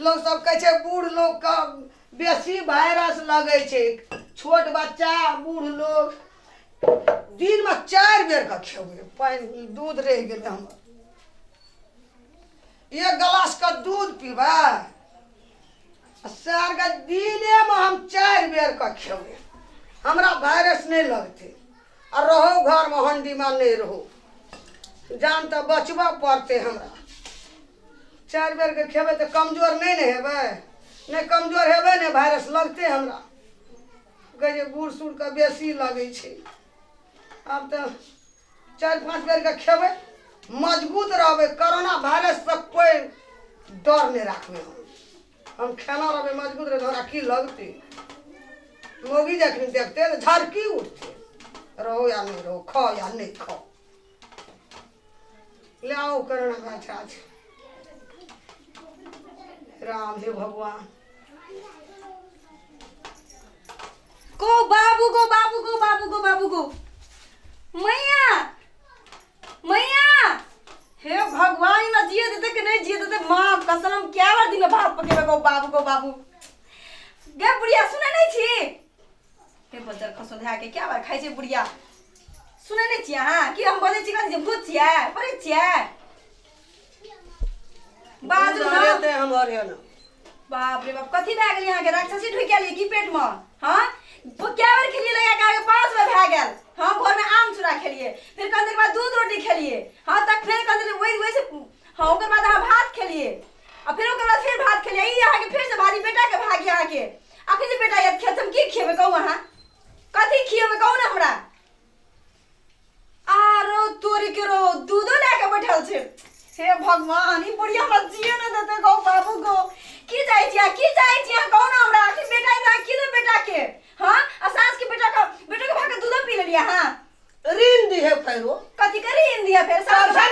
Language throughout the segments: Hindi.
लोग सब कहे छे बूढ़ लोग का बेसी वायरस लगे छे, छोट बच्चा बूढ़ लोग दिन में 4 बेर का खेबे पानी दूध रह गए हम 1 गिलास का दूध पीबे सर का दिने में हम 4 बेर का खेबे हमरा वायरस नहीं लगते और रहो घर में हंडी में नहीं रहो जान तो बचबा पड़ते हमरा 4 बेर के खेबे तो कमजोर नहीं ने हेबे नहीं कमजोर हेबे नहीं वायरस लगते हमरा कहे बूढ़ सूढ़ का बेसी लगे छे अब तो 4-5 बेर के खेबे मजबूत रहबे कोरोना वायरस से कोई डर नहीं रखबे हम खाना रहबे मजबूत रहे हमरा की लगते मोगी जखनी देखते तो झरकी उठते रहो या नहीं रहो खाओ या नहीं खाओ ले आओ कोरोना का आज राम हे भगवान को बाबू को बाबू को बाबू को बाबू को मैया मैया हे भगवान ना जिए देते कि नहीं जिए देते मां कसम क्या बार दिन में भात पकेबे को बाबू गे बुढ़िया सुने नहीं छी हे बजर खसो धा के क्या बार खाइ छे बुढ़िया सुने नहीं छी हां कि हम बोले छी कि भूत छिया परे छिया बाजू ना रहते हम और है ना बाप रे बाप कथी भए गेल यहाँ के राक्षसी ढुक गेल की पेट में हां वो क्या बार खेलिए लगा के 5 बार भए गेल हां घर में आम चूड़ा खेलिए फिर कंदे के बाद दूध रोटी खेलिए हां तक फिर कंदे वैसे हां ओकर बाद हम भात खेलिए और फिर ओकर बाद फिर भात खेलिए ई यहाँ के फिर से भारी बेटा के भाग यहाँ के आखिर से बेटा याद खेत हम की खेबे कहू वहां कथी खियेबे कहू ना हमरा आरो तोरी के रो दूधो लेके बैठल छे हे भगवान ई बुढ़िया हमरा जिए न देते गो बाबू को की जाय छिया कहू ना हमरा आखिर बेटा इधर की दे बेटा के हां असास के बेटा के भाग के दूध पी लिया हां ऋण दी है फेरो कथी करे इन दिया फिर साल भाग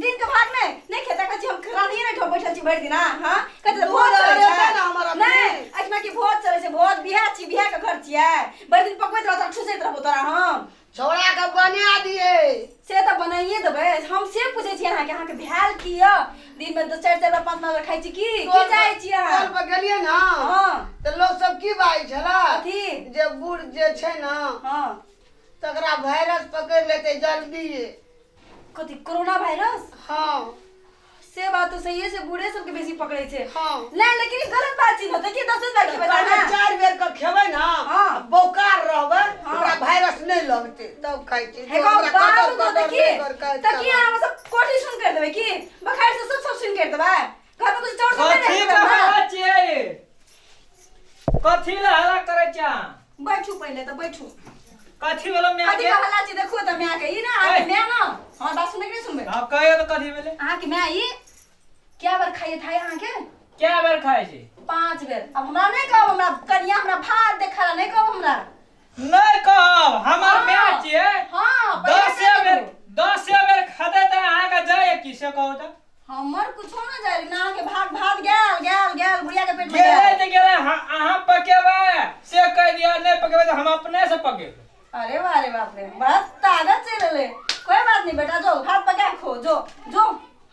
दिन के भाग में नहीं खेता कथी हम खरा नहीं ठो बैठल छी भर दिन हां कथी भोज भोज चले चले छै ना हमारा नहीं अजमा के भोज चले छै भोज बियाह छी बियाह के घर छियै भर दिन पकबैत रहत ठुसैत रहबो तोरा हम छोड़ा के बना दिए से तो बनाइए देबे हम से पूछे छी अहाँ के भेल की य दिन में 4-4 5 बार खाइ छी की जाय छी अहाँ कल पर गेलिए ना हां तो लोग सब की बाई छला कथी जे बूढ़ जे छै ना हां तकरा वायरस पकड़ लेते जल्दी कथी कोरोना वायरस हां से बात तो सही है से बूढ़े सब के बेसी पकड़े छे हां नहीं लेकिन ई गलत बात छी होते कि 10 बार खेबे ना 4 बेर का खेबै ना हां बोकार रहबे हमरा वायरस नहीं लगते तब खाइ छी हे बाबू को देखिए तकी हम सब कोठी सुन कर देबे की बखार से सब सुन कर देबे घर में कुछ चोर सब नहीं कथी छियै कथी ला हल्ला करे छा बैठू पहले तो बैठू कथी वाला मैं कथी का हल्ला छी देखो त मैं के ई ना आ मैं ना हां बात सुने के सुनबे हां कहियो तो कथी भेले आ के मैं ई क्या बार खाइए था यहां के क्या बेर खाइ छी 5 बेर अब हमरा नहीं कहब हमरा कनिया हमरा भात देखा नहीं कहब हमरा नहीं कहब हमर मैं छियै हां 10 बेर खदे त अहाँ के जाय की से कहू त हमर कुछो ना जाय ना के भात गेल बुढ़िया के पेट में गेले त गेले अहाँ पकेबे से कह दिया नहीं पकेबे त हम अपने से पकेबे अरे वाह रे बाप रे बहुत ताकत से ले कोई बात नहीं बेटा जो भात पका खो जो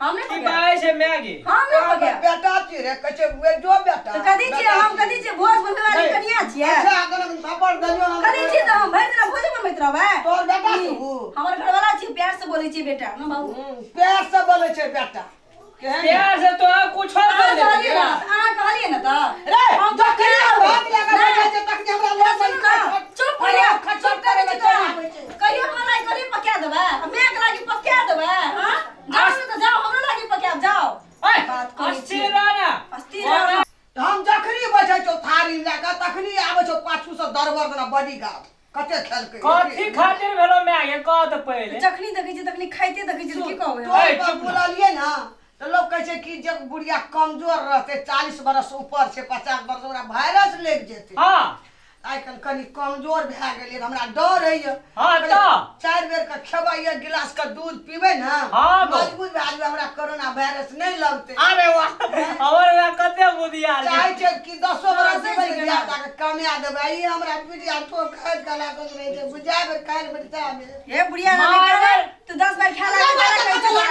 हमने की पका बाय से मैगी हमने पका बेटा छी रे कछे जो बेटा तो कदी छी हम कदी छी भोज बनवे वाली कनिया छियै अच्छा अगर पापड़ दलियो कदी छी तो हम भर दिन भोज बनबैत रहबे तोर बेटा तू हमर घरवाला छी प्यार से बोलै छी बेटा ना बाबू प्यार से बोले छै बेटा प्यार से तो कुछ और कर दे कहलिए ना तो रे हम तो के भात लगा बैठे छै तक हमरा ले चुप भैया चुप करे छी तोरा कहियो हमरा लागी करी पका देबे मैं के लागी पका देबे हां जाओ से तो जाओ हमरा लागी पका जाओ बात करी छी अस्थिर रहना अस्थिर हम जखनी बैठे छौ थारी लगा तखनी आबै छौ पाछू से दरबर ना बड़ी गात कते खेल के कथी खातिर भेलो मैगी कह त पहिले जखनी देखै छी तखनी खाइते देखै छी की कहबै तो बोललिए ना तो लोग कहे छै कि जब बुढ़िया कमजोर रहते 40 बरस ऊपर से 50 बरस ओकरा वायरस लग जेते हां आइ कल कनी कमजोर भए गेलिए हमरा डर है हां तो 4 बेर का खेबै 1 गिलास का दूध पीबै ना हां मजबूत भए जेबै हमरा कोरोना वायरस नहीं लगते अरे वाह हमर ला कते बुधिया चाहे छै कि 10 बरस से बिया तक कमिया देबै ई हमरा बिया तो खाद कला कर रहे छै बुझा बेर काल बेटा हे बुढ़िया ना करे तू 10 बार खा ला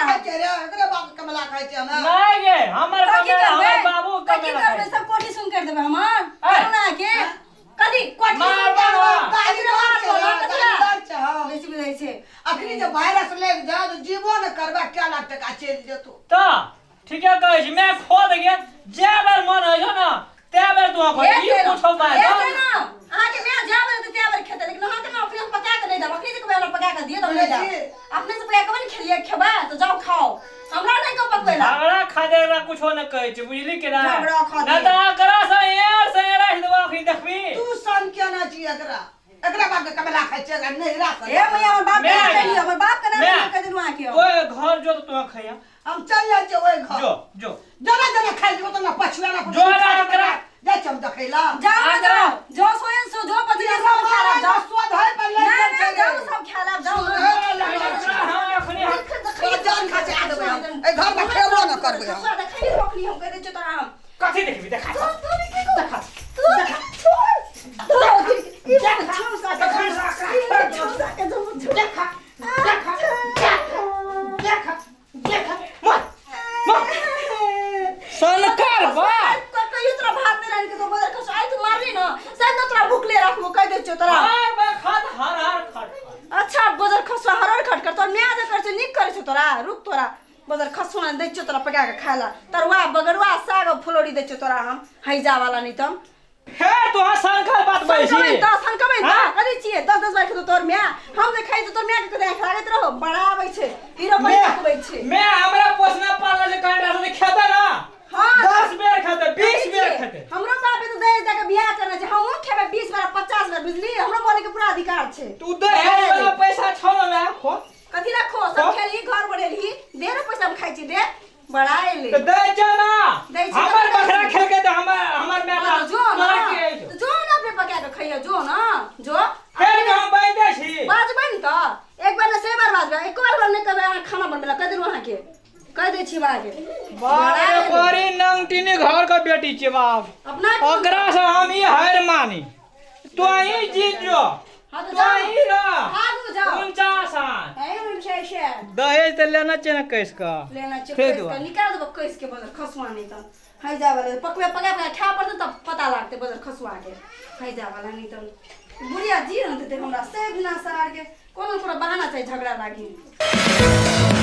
खाइ छै रे एकरे बाप कमला खाइ छै हम नहीं गे हमर बाबू भेज देतो तो ठीक है कहै छी मैं खोद गया जे बेर मन है ना ते बेर तू खोद ई पूछो बात ना अहाँ के मैं जाबे त ते बेर खेते लेकिन अहाँ के ना अपने पका के नहीं दब अपने से बेर पका के दिए तो नहीं दब अपने से पका के नहीं खेलिए खेबा तो जाओ खाओ हमरा नहीं को पकवेला झगड़ा खादेरा कुछो न कहै छी बुझली के ना झगड़ा खादे ना त करा से रह देबा अखनी देखबी तू सन क्या ना छी एकरा बाप के कबला खाइ छै नहीं राख ए मैया हमर बाप के कहियो हमर बाप के नाम कह देनु अहाँ के ओए घर जो तू खैया हम चल जाय छै ओए घर जो जना खाइ जो त ना पछुआ ना जो ना करा जा चम देखैला जाओ जो सोयन सो जो पति सब खेला जाओ स्वाद है पर ले ना जाओ सब खेला जाओ हम अखनी जान खा छै देबै ए घर में खेबो ना करबै हम देखै रोकनी हम कह दे छ तोरा हम कथि देखबी देखा देखा सनकर बा कहियो तोरा भात नहीं रहन के तो बदर खस आई तू मारली ना शायद ना तोरा भूख ले रखबो कह दे छ तोरा हां बे खत हर खट अच्छा बदर खस हर खट कर तोर म्या जे कर छ निक करे छ तोरा रुक तोरा बदर खसो ना दे छ तोरा पका के खाला तरवा बगरवा साग फुलोड़ी दे छ तोरा हम हैजा वाला नहीं तम हे तो सनकर बात बैसी तो सनकबै त कथि छिए 10 बार के तोर म्या हम जे खाइ त तोर म्या के देख लागत रहो बड़ा आबै छै हीरो बन देखबै छै मैं हमरा पोसना पालना से कांडा से खेता ना हां 10 बेर खेते 20 बेर खेते हमरो बाप तो दे जाके बियाह करना छै हम खेबे 20 बार 50 बार बुझली हमरो बोले के पूरा अधिकार छै तू दे वाला पैसा छौ ना खो कथि रखो सब खेली घर बनेली दे रे पैसा हम खाइ छी दे बड़ा एले तो दे जाना दै छी हमर बकरा खेल के तो हमर बेटा जो ना मार के आइजो जो ना पे पका के खइयो जो ना जो फेर के हम बैठ दे छी बाजबै न त एक बार से बार बाजबै एक बार नहीं कहबै अहाँ खाना बनबेला कह देलु अहाँ के कह दे छी बागे बाप रे बड़ी नंगटिनी घर का बेटी छे बाप अपना ओकरा से हम ई हार मानी तो ही जीत जो हां तो तो ही ना भागो जाओ 49 आन है उन से दहेज तो लेना चाहिए ना कैस का लेना फेर चाहिए दो। निकाल दो कैस के बदर खसवा नहीं तो हाय जा वाला पकवे पका पका खा पड़ते तब पता लागते बदर खसवा के हाय जा वाला नहीं तो बुढ़िया जी रहते हमरा से बिना सरार के कोनो पूरा बहाना चाहिए झगड़ा लागी